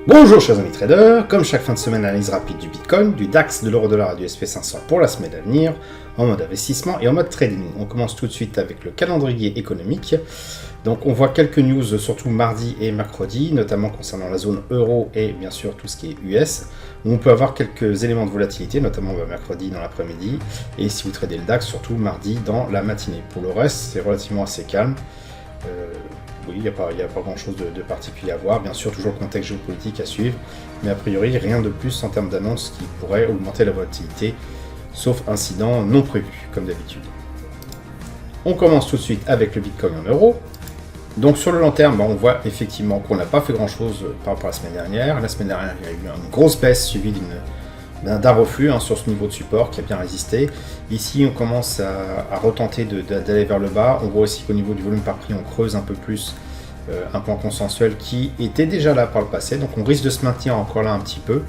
Bonjour chers amis traders, comme chaque fin de semaine, analyse rapide du Bitcoin, du DAX, de l'euro-dollar et du SP500 pour la semaine à venir, en mode investissement et en mode trading. On commence tout de suite avec le calendrier économique. Donc on voit quelques news, surtout mardi et mercredi, notamment concernant la zone euro et bien sûr tout ce qui est US, où on peut avoir quelques éléments de volatilité, notamment mercredi dans l'après-midi, et si vous tradez le DAX, surtout mardi dans la matinée. Pour le reste, c'est relativement assez calme. Oui, il n'y a pas grand-chose de particulier à voir. Bien sûr, toujours le contexte géopolitique à suivre. Mais a priori, rien de plus en termes d'annonces qui pourrait augmenter la volatilité, sauf incident non prévu, comme d'habitude. On commence tout de suite avec le Bitcoin en euros. Donc sur le long terme, on voit effectivement qu'on n'a pas fait grand-chose par rapport à la semaine dernière. La semaine dernière, il y a eu une grosse baisse suivie d'un reflux sur ce niveau de support qui a bien résisté. Ici, on commence à retenter d'aller vers le bas. On voit aussi qu'au niveau du volume par prix, on creuse un peu plus un point consensuel qui était déjà là par le passé. Donc on risque de se maintenir encore là un petit peu.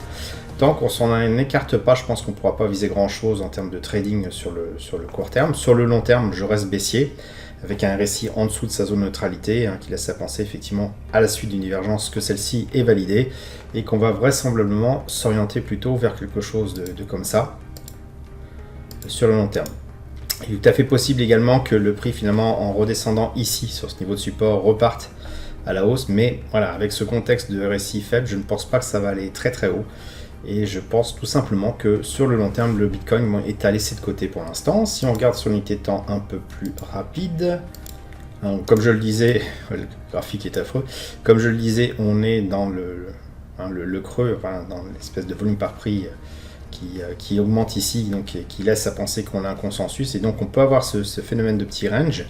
Tant qu'on s'en écarte pas, je pense qu'on ne pourra pas viser grand-chose en termes de trading sur le court terme. Sur le long terme, je reste baissier, avec un RSI en dessous de sa zone de neutralité, qui laisse à penser effectivement à la suite d'une divergence que celle-ci est validée et qu'on va vraisemblablement s'orienter plutôt vers quelque chose de comme ça sur le long terme. Il est tout à fait possible également que le prix finalement en redescendant ici sur ce niveau de support reparte à la hausse, mais voilà, avec ce contexte de RSI faible, je ne pense pas que ça va aller très très haut. Et je pense tout simplement que sur le long terme, le Bitcoin est à laisser de côté pour l'instant. Si on regarde sur l'unité de temps un peu plus rapide, comme je le disais, le graphique est affreux, comme je le disais, on est dans le creux, enfin, dans l'espèce de volume par prix qui augmente ici, donc qui laisse à penser qu'on a un consensus, et donc on peut avoir ce phénomène de petit range.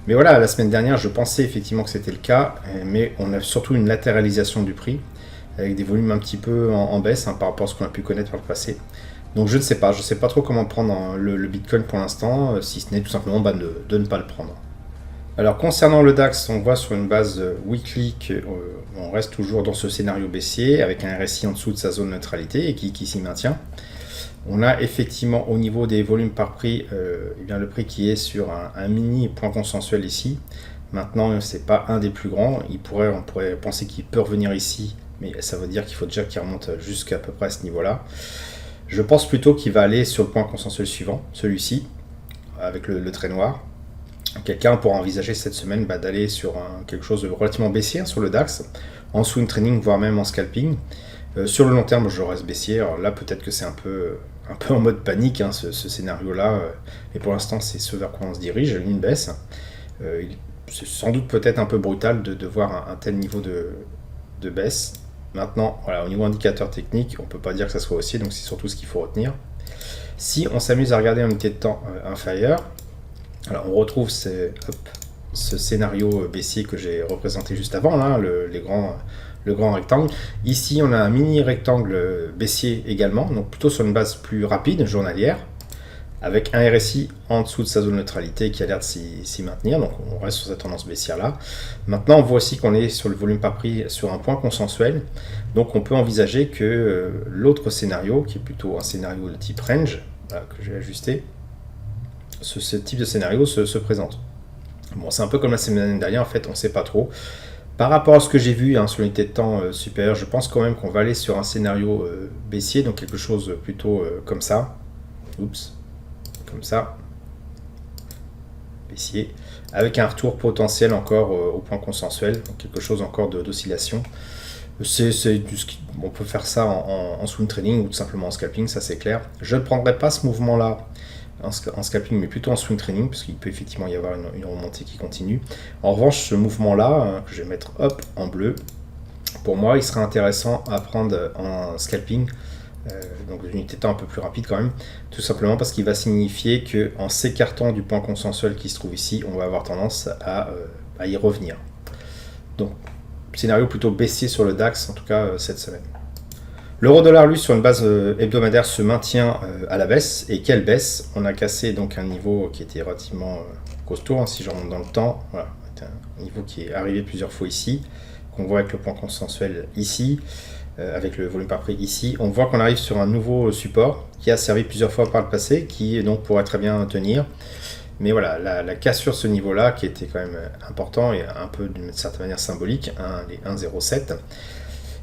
Mais voilà, la semaine dernière, je pensais effectivement que c'était le cas, mais on a surtout une latéralisation du prix, avec des volumes un petit peu en baisse par rapport à ce qu'on a pu connaître par le passé. Donc je ne sais pas trop comment prendre le Bitcoin pour l'instant, si ce n'est tout simplement de ne pas le prendre. Alors concernant le DAX, on voit sur une base weekly qu'on reste toujours dans ce scénario baissier, avec un RSI en dessous de sa zone de neutralité et qui s'y maintient. On a effectivement au niveau des volumes par prix, le prix qui est sur un mini point consensuel ici. Maintenant, c'est pas un des plus grands, on pourrait penser qu'il peut revenir ici, mais ça veut dire qu'il faut déjà qu'il remonte jusqu'à peu près à ce niveau-là. Je pense plutôt qu'il va aller sur le point consensuel suivant, celui-ci, avec le trait noir. Quelqu'un pourra envisager cette semaine d'aller sur quelque chose de relativement baissier sur le DAX, en swing trading, voire même en scalping. Sur le long terme, je reste baissier. Alors là, peut-être que c'est un peu en mode panique, ce scénario-là. Et pour l'instant, c'est ce vers quoi on se dirige, une baisse. C'est sans doute peut-être un peu brutal de voir un tel niveau de baisse. Maintenant, voilà, au niveau indicateur technique, on ne peut pas dire que ça soit haussier, donc c'est surtout ce qu'il faut retenir. Si on s'amuse à regarder en unité de temps inférieure, alors on retrouve ce scénario baissier que j'ai représenté juste avant, là, le grand rectangle. Ici, on a un mini rectangle baissier également, donc plutôt sur une base plus rapide, journalière, avec un RSI en dessous de sa zone de neutralité qui a l'air de s'y maintenir, donc on reste sur cette tendance baissière là. Maintenant, on voit aussi qu'on est sur le volume par prix sur un point consensuel, donc on peut envisager que l'autre scénario, qui est plutôt un scénario de type range, que j'ai ajusté, ce type de scénario se présente. Bon, c'est un peu comme la semaine dernière, en fait, on ne sait pas trop. Par rapport à ce que j'ai vu sur l'unité de temps supérieure, je pense quand même qu'on va aller sur un scénario baissier, donc quelque chose plutôt comme ça. Oups. Comme ça, baissier, avec un retour potentiel encore au point consensuel, donc quelque chose encore d'oscillation. On peut faire ça en swing trading ou tout simplement en scalping, ça c'est clair. Je ne prendrai pas ce mouvement-là en scalping, mais plutôt en swing trading, parce qu'il peut effectivement y avoir une remontée qui continue. En revanche, ce mouvement-là, que je vais mettre en bleu, pour moi, il serait intéressant à prendre en scalping, donc une unité de temps un peu plus rapide quand même, tout simplement parce qu'il va signifier qu'en s'écartant du point consensuel qui se trouve ici, on va avoir tendance à y revenir. Donc, scénario plutôt baissier sur le DAX, en tout cas cette semaine. L'euro-dollar, lui, sur une base hebdomadaire, se maintient à la baisse. Et quelle baisse! On a cassé donc un niveau qui était relativement costaud, si je remonte dans le temps. Voilà, un niveau qui est arrivé plusieurs fois ici, qu'on voit avec le point consensuel ici. Avec le volume par prix ici, on voit qu'on arrive sur un nouveau support qui a servi plusieurs fois par le passé, qui donc pourrait très bien tenir. Mais voilà, la cassure ce niveau-là, qui était quand même important et un peu d'une certaine manière symbolique, les 1,07,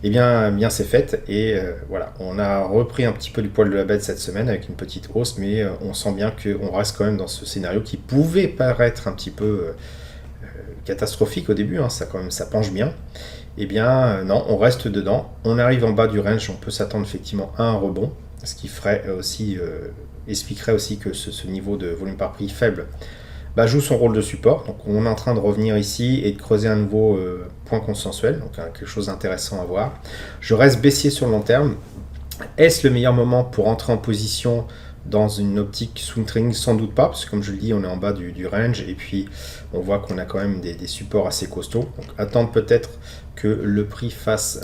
bien c'est fait. Et voilà, on a repris un petit peu du poil de la bête cette semaine avec une petite hausse, mais on sent bien qu'on reste quand même dans ce scénario qui pouvait paraître un petit peu catastrophique au début, hein, ça quand même ça penche bien. Non, on reste dedans. On arrive en bas du range, on peut s'attendre effectivement à un rebond, ce qui ferait aussi expliquerait aussi que ce niveau de volume par prix faible joue son rôle de support. Donc on est en train de revenir ici et de creuser un nouveau point consensuel, donc quelque chose d'intéressant à voir. Je reste baissier sur le long terme. Est-ce le meilleur moment pour entrer en position dans une optique swing trading? Sans doute pas, parce que comme je le dis, on est en bas du range, et puis on voit qu'on a quand même des supports assez costauds. Donc attendre peut-être que le prix fasse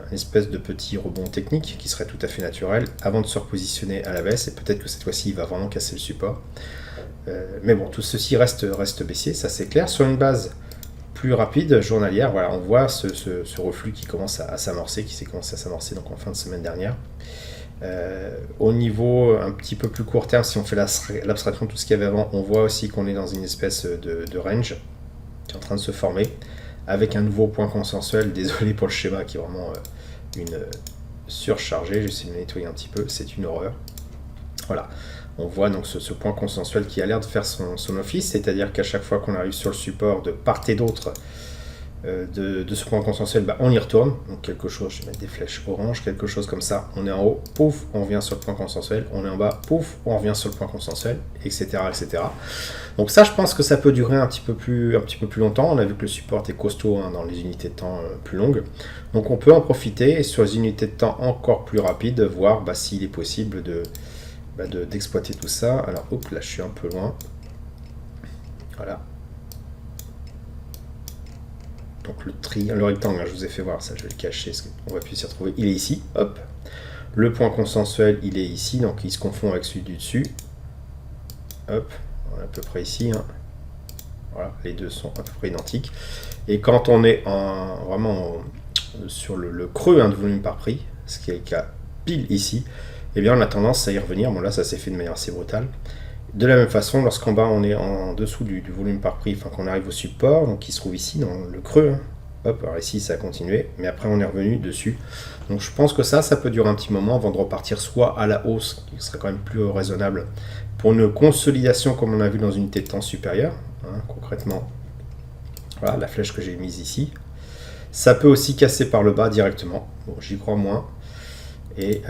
une espèce de petit rebond technique, qui serait tout à fait naturel, avant de se repositionner à la baisse, et peut-être que cette fois-ci, il va vraiment casser le support. Mais bon, tout ceci reste baissier, ça c'est clair. Sur une base plus rapide, journalière, voilà, on voit ce reflux qui commence à s'amorcer, qui s'est commencé à s'amorcer donc en fin de semaine dernière. Au niveau un petit peu plus court terme, si on fait l'abstraction de tout ce qu'il y avait avant, on voit aussi qu'on est dans une espèce de range qui est en train de se former, avec un nouveau point consensuel. Désolé pour le schéma qui est vraiment une surchargée, j'essaie de le nettoyer un petit peu, c'est une horreur. Voilà, on voit donc ce point consensuel qui a l'air de faire son office, c'est-à-dire qu'à chaque fois qu'on arrive sur le support de part et d'autre de ce point consensuel, on y retourne. Donc quelque chose, je vais mettre des flèches orange, quelque chose comme ça. On est en haut, pouf, on revient sur le point consensuel. On est en bas, pouf, on revient sur le point consensuel, etc., etc. Donc ça, je pense que ça peut durer un petit peu plus longtemps. On a vu que le support est costaud dans les unités de temps plus longues. Donc on peut en profiter et sur les unités de temps encore plus rapides, voir s'il est possible d'exploiter tout ça. Alors, hop, là, je suis un peu loin. Voilà. Donc le rectangle, je vous ai fait voir, ça je vais le cacher, parce qu'on va plus s'y retrouver. Il est ici, hop. Le point consensuel, il est ici, donc il se confond avec celui du dessus. Hop, on est à peu près ici. Hein. Voilà, les deux sont à peu près identiques. Et quand on est vraiment sur le creux de volume par prix, ce qui est le cas pile ici, on a tendance à y revenir. Bon là, ça s'est fait de manière assez brutale. De la même façon, lorsqu'en bas on est en dessous du volume par prix, qu'on arrive au support, donc qui se trouve ici dans le creux, hop, alors ici ça a continué, mais après on est revenu dessus. Donc je pense que ça peut durer un petit moment avant de repartir soit à la hausse, qui serait quand même plus raisonnable, pour une consolidation comme on a vu dans une unité de temps supérieure, concrètement. Voilà la flèche que j'ai mise ici. Ça peut aussi casser par le bas directement, bon j'y crois moins, et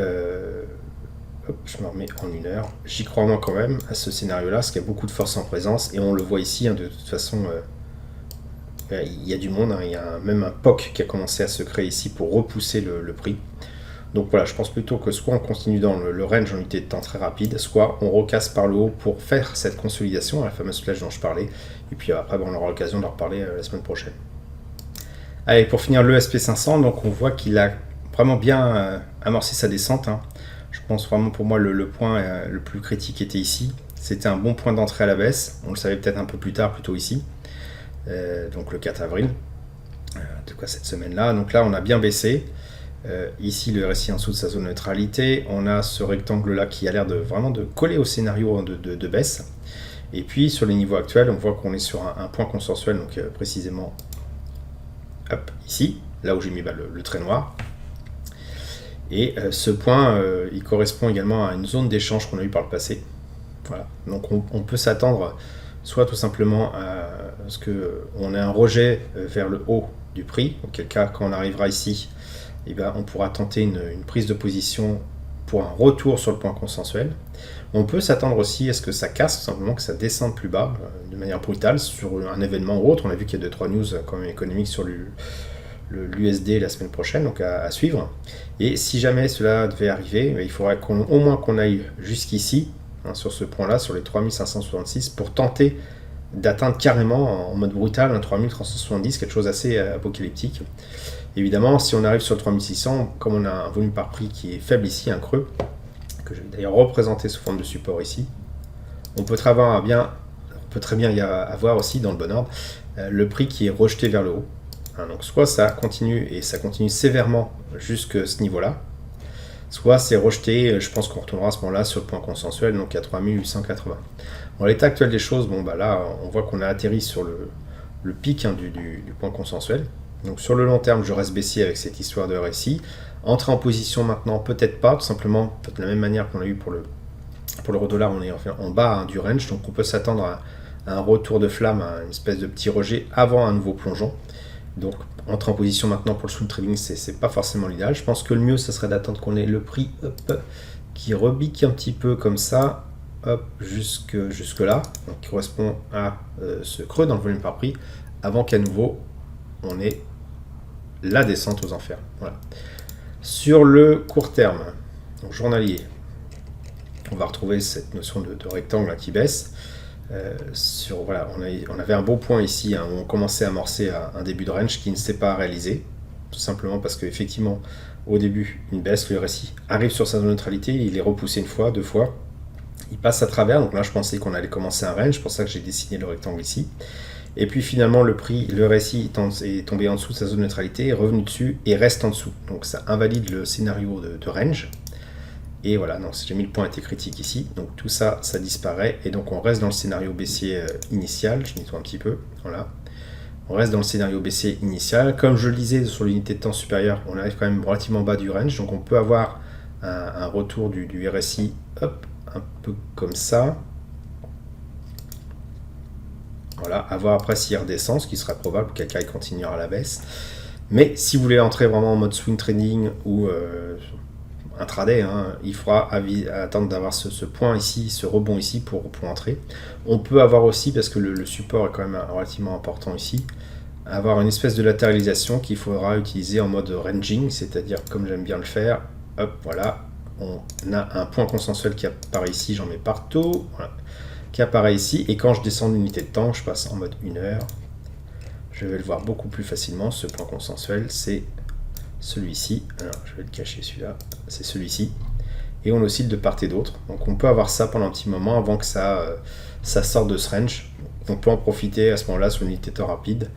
hop, je me remets en 1 heure. J'y crois moins quand même à ce scénario-là, parce qu'il y a beaucoup de force en présence, et on le voit ici, de toute façon, il y a du monde, il y a même un POC qui a commencé à se créer ici pour repousser le prix. Donc voilà, je pense plutôt que soit on continue dans le range en unité de temps très rapide, soit on recasse par le haut pour faire cette consolidation, la fameuse flèche dont je parlais, et puis après on aura l'occasion d'en reparler la semaine prochaine. Allez, pour finir le SP500, donc on voit qu'il a vraiment bien amorcé sa descente. Je pense vraiment pour moi le point le plus critique était ici. C'était un bon point d'entrée à la baisse. On le savait peut-être un peu plus tard, plutôt ici. Donc le 4 avril. De quoi cette semaine-là. Donc là, on a bien baissé. Ici, le RSI en dessous de sa zone de neutralité. On a ce rectangle-là qui a l'air vraiment de coller au scénario de baisse. Et puis, sur les niveaux actuels, on voit qu'on est sur un point consensuel. Donc précisément, hop, ici. Là où j'ai mis le trait noir. Et ce point, il correspond également à une zone d'échange qu'on a eu par le passé. Voilà. Donc on peut s'attendre soit tout simplement à ce qu'on ait un rejet vers le haut du prix, auquel cas quand on arrivera ici, on pourra tenter une prise de position pour un retour sur le point consensuel. On peut s'attendre aussi à ce que ça casse, tout simplement que ça descende plus bas de manière brutale sur un événement ou autre. On a vu qu'il y a 2-3 news quand même économiques sur l'USD la semaine prochaine, donc à suivre. Et si jamais cela devait arriver, il faudrait au moins qu'on aille jusqu'ici, sur ce point-là, sur les 3566, pour tenter d'atteindre carrément en mode brutal un 3370, quelque chose assez apocalyptique. Évidemment, si on arrive sur le 3600, comme on a un volume par prix qui est faible ici, un creux, que je vais d'ailleurs représenter sous forme de support ici, on peut très bien y avoir aussi, dans le bon ordre, le prix qui est rejeté vers le haut. Donc soit ça continue et ça continue sévèrement jusqu'à ce niveau-là, soit c'est rejeté, je pense qu'on retournera à ce moment-là sur le point consensuel, donc à 3880. Dans l'état actuel des choses, là on voit qu'on a atterri sur le pic du point consensuel, Donc sur le long terme, je reste baissier avec cette histoire de RSI. Entrer en position maintenant, peut-être pas, tout simplement, de la même manière qu'on l'a eu pour l'euro dollar, on est en bas du range, donc on peut s'attendre à un retour de flamme, à une espèce de petit rejet avant un nouveau plongeon. Donc entrer en position maintenant pour le swing trading, c'est pas forcément l'idéal. Je pense que le mieux, ce serait d'attendre qu'on ait le prix qui rebique un petit peu comme ça, jusque là, donc qui correspond à ce creux dans le volume par prix, avant qu'à nouveau on ait la descente aux enfers. Voilà. Sur le court terme, donc journalier, on va retrouver cette notion de rectangle qui baisse. Voilà, on avait un beau point ici, où on commençait à amorcer un début de range qui ne s'est pas réalisé, tout simplement parce qu'effectivement, au début, une baisse, le RSI arrive sur sa zone de neutralité, il est repoussé une fois, deux fois, il passe à travers, donc là je pensais qu'on allait commencer un range, c'est pour ça que j'ai dessiné le rectangle ici. Et puis finalement le RSI est tombé en dessous de sa zone de neutralité, est revenu dessus et reste en dessous. Donc ça invalide le scénario de range. Et voilà, donc j'ai mis le point était critique ici, donc tout ça, ça disparaît. Et donc on reste dans le scénario baissier initial, je nettoie un petit peu, voilà. On reste dans le scénario baissier initial. Comme je le disais, sur l'unité de temps supérieure, on arrive quand même relativement bas du range, donc on peut avoir un retour du RSI, un peu comme ça. Voilà, à voir après s'il redescend, ce qui serait probable, quelqu'un continuera à la baisse. Mais si vous voulez entrer vraiment en mode swing trading ou intraday, il faudra attendre d'avoir ce point ici, ce rebond ici pour entrer. On peut avoir aussi, parce que le support est quand même relativement important ici, avoir une espèce de latéralisation qu'il faudra utiliser en mode ranging, c'est-à-dire comme j'aime bien le faire, voilà, on a un point consensuel qui apparaît ici, j'en mets partout, voilà, qui apparaît ici, et quand je descends l'unité de temps, je passe en mode 1 heure, je vais le voir beaucoup plus facilement. Ce point consensuel, c'est celui-ci, alors je vais le cacher celui-là, c'est celui-ci, et on oscille de part et d'autre, donc on peut avoir ça pendant un petit moment avant que ça sorte de ce range. On peut en profiter à ce moment-là sur l'unité de temps rapide,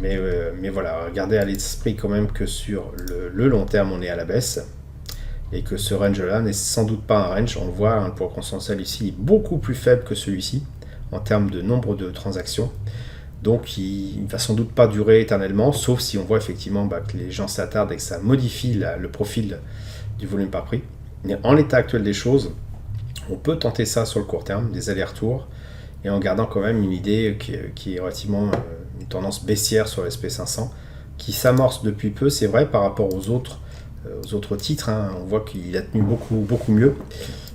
mais voilà, regardez à l'esprit quand même que sur le long terme, on est à la baisse, et que ce range-là n'est sans doute pas un range. On le voit, le point consensuel ici est beaucoup plus faible que celui-ci, en termes de nombre de transactions. Donc il ne va sans doute pas durer éternellement, sauf si on voit effectivement que les gens s'attardent et que ça modifie le profil du volume par prix. Mais en l'état actuel des choses, on peut tenter ça sur le court terme, des allers-retours, et en gardant quand même une idée qui est relativement une tendance baissière sur le SP500, qui s'amorce depuis peu, c'est vrai, par rapport aux autres titres, on voit qu'il a tenu beaucoup mieux.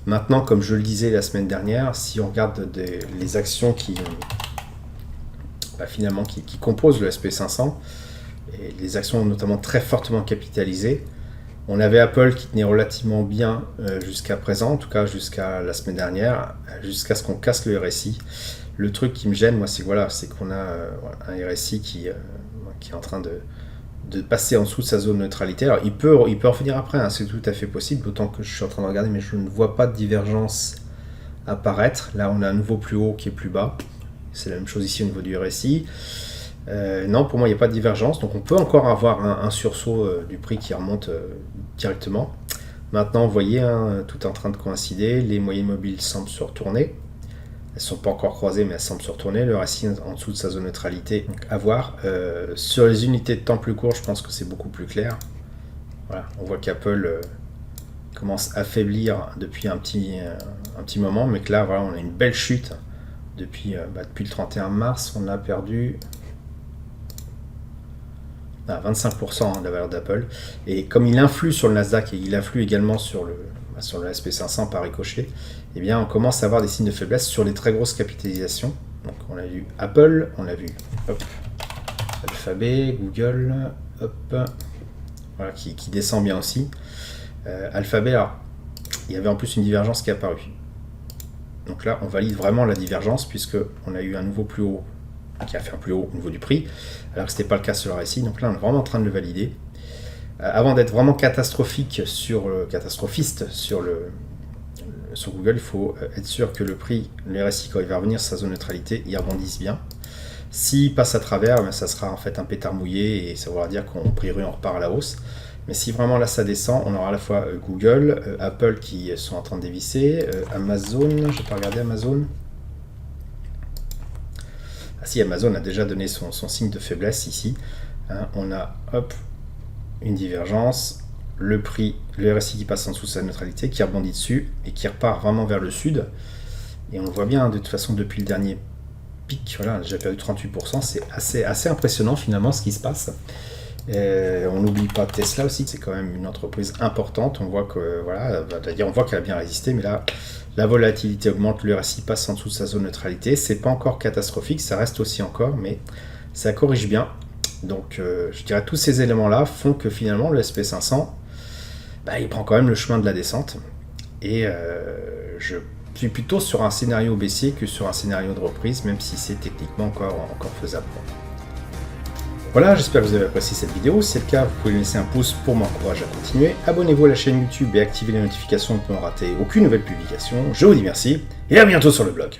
Maintenant, comme je le disais la semaine dernière, si on regarde les actions qui composent le SP500, et les actions notamment très fortement capitalisées, on avait Apple qui tenait relativement bien jusqu'à présent, en tout cas jusqu'à la semaine dernière, jusqu'à ce qu'on casse le RSI. Le truc qui me gêne, moi, c'est qu'on a un RSI qui est en train de passer en dessous de sa zone de neutralité. Alors il peut revenir après, c'est tout à fait possible, d'autant que je suis en train de regarder, mais je ne vois pas de divergence apparaître. Là on a un nouveau plus haut qui est plus bas, c'est la même chose ici au niveau du RSI. Non, pour moi il n'y a pas de divergence, donc on peut encore avoir un sursaut du prix qui remonte directement. Maintenant vous voyez, tout est en train de coïncider, les moyennes mobiles semblent se retourner. Elles ne sont pas encore croisées, mais elles semblent se retourner. Le RSI en dessous de sa zone de neutralité. Donc, à voir. Sur les unités de temps plus courtes, je pense que c'est beaucoup plus clair. Voilà, on voit qu'Apple commence à faiblir depuis un petit moment, mais que là, voilà, on a une belle chute. Depuis le 31 mars, on a perdu 25% de la valeur d'Apple. Et comme il influe sur le Nasdaq et il influe également sur le SP500 par ricochet, eh bien on commence à avoir des signes de faiblesse sur les très grosses capitalisations. Donc on a vu Apple, on a vu Alphabet, Google, voilà, qui descend bien aussi. Alphabet, alors, il y avait en plus une divergence qui est apparue. Donc là on valide vraiment la divergence puisque on a eu un nouveau plus haut qui a fait un plus haut au niveau du prix, alors que ce n'était pas le cas sur le RSI. Donc là on est vraiment en train de le valider. Avant d'être vraiment catastrophiste sur Google, il faut être sûr que le RSI, quand il va revenir sur sa zone de neutralité, il rebondisse bien. S'il passe à travers, ça sera en fait un pétard mouillé et ça voudra dire qu'en priori on repart à la hausse. Mais si vraiment là ça descend, on aura à la fois Google, Apple qui sont en train de dévisser, Amazon, je vais pas regarder Amazon. Ah si, Amazon a déjà donné son signe de faiblesse ici. Hein, on a, hop, une divergence, le prix, le RSI qui passe en dessous de sa neutralité, qui rebondit dessus et qui repart vraiment vers le sud. Et on le voit bien, de toute façon, depuis le dernier pic, voilà, j'ai perdu 38%, c'est assez impressionnant finalement ce qui se passe. On n'oublie pas Tesla aussi, c'est quand même une entreprise importante. On voit que voilà, on voit qu'elle a bien résisté, mais là, la volatilité augmente, le RSI passe en dessous de sa zone de neutralité. C'est pas encore catastrophique, ça reste aussi encore, mais ça corrige bien. Donc, je dirais tous ces éléments-là font que finalement le SP500, il prend quand même le chemin de la descente. Et je suis plutôt sur un scénario baissier que sur un scénario de reprise, même si c'est techniquement encore faisable. Voilà, j'espère que vous avez apprécié cette vidéo. Si c'est le cas, vous pouvez me laisser un pouce pour m'encourager à continuer. Abonnez-vous à la chaîne YouTube et activez les notifications pour ne rater aucune nouvelle publication. Je vous dis merci et à bientôt sur le blog.